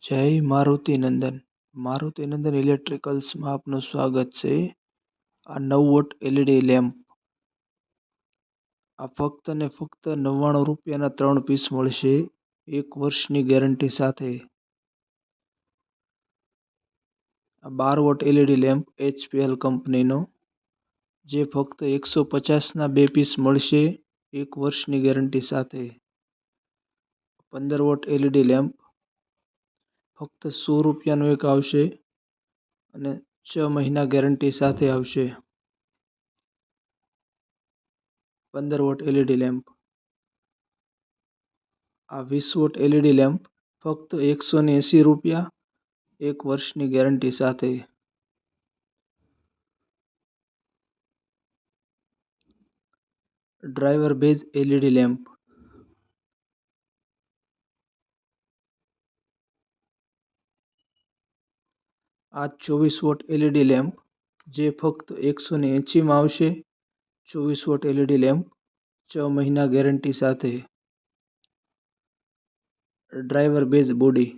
જય મારુતિનંદન. મારુતિનંદન ઇલેક્ટ્રિકલ્સમાં આપનું સ્વાગત છે. આ 9 વોટ એલઈડી લેમ્પ આ ફક્ત ને ફક્ત 99 રૂપિયાના 3 પીસ મળશે 1 વર્ષની ગેરંટી સાથે. આ 12 વોટ એલઈડી લેમ્પ HPL કંપનીનો જે ફક્ત 150ના 2 પીસ મળશે 1 વર્ષની ગેરંટી સાથે. 15 વોટ એલઈડી લેમ્પ ફક્ત 100 રૂપિયાનું એક આવશે અને 6 મહિના ગેરંટી સાથે આવશે. 15 વોટ એલઈડી લેમ્પ. આ 20 વોટ એલઈડી લેમ્પ ફક્ત 180 રૂપિયા 1 વર્ષની ગેરંટી સાથે. Driver base LED lamp. આ 24 વોટ એલઈડી લેમ્પ જે ફક્ત 180માં આવશે. 24 વોટ એલઈડી લેમ્પ 6 મહિના ગેરંટી સાથે. Driver base body.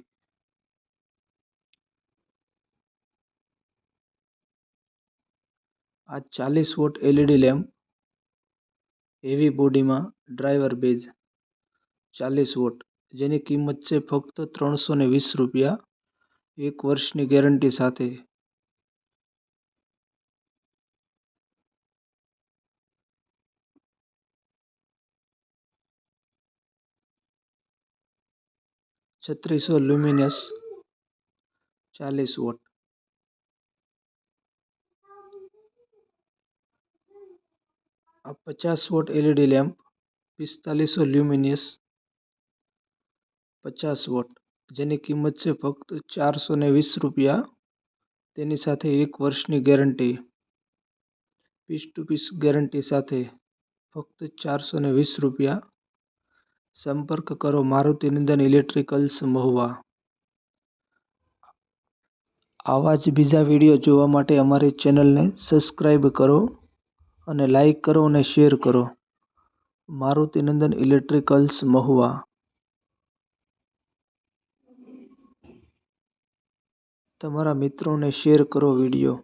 આ 40 વોટ એલઈડી લેમ્પ હેવી બોડીમાં ડ્રાઈવર બેઝ 40 વોટ જેની કિંમત છે ફક્ત 320 રૂપિયા 1 વર્ષની ગેરંટી સાથે. છત્રીસો લ્યુમિનસ 40 વોટ. આ 50 watt LED lamp 4500 lumens 50 watt જેની કિંમત છે ફક્ત 420 રૂપિયા તેની સાથે 1 વર્ષની guarantee piece to piece guarantee સાથે ફક્ત 420 રૂપિયા. સંપર્ક કરો મારુતિનંદન ઇલેક્ટ્રિકલ્સ મહુવા. આવા જ બીજા વિડીયો જોવા માટે અમારી ચેનલને સબસ્ક્રાઈબ કરો અને લાઈક કરો અને શેર કરો. મારુતિનંદન ઇલેક્ટ્રિકલ્સ મહુવા. તમારા મિત્રોને શેર કરો વિડીયો.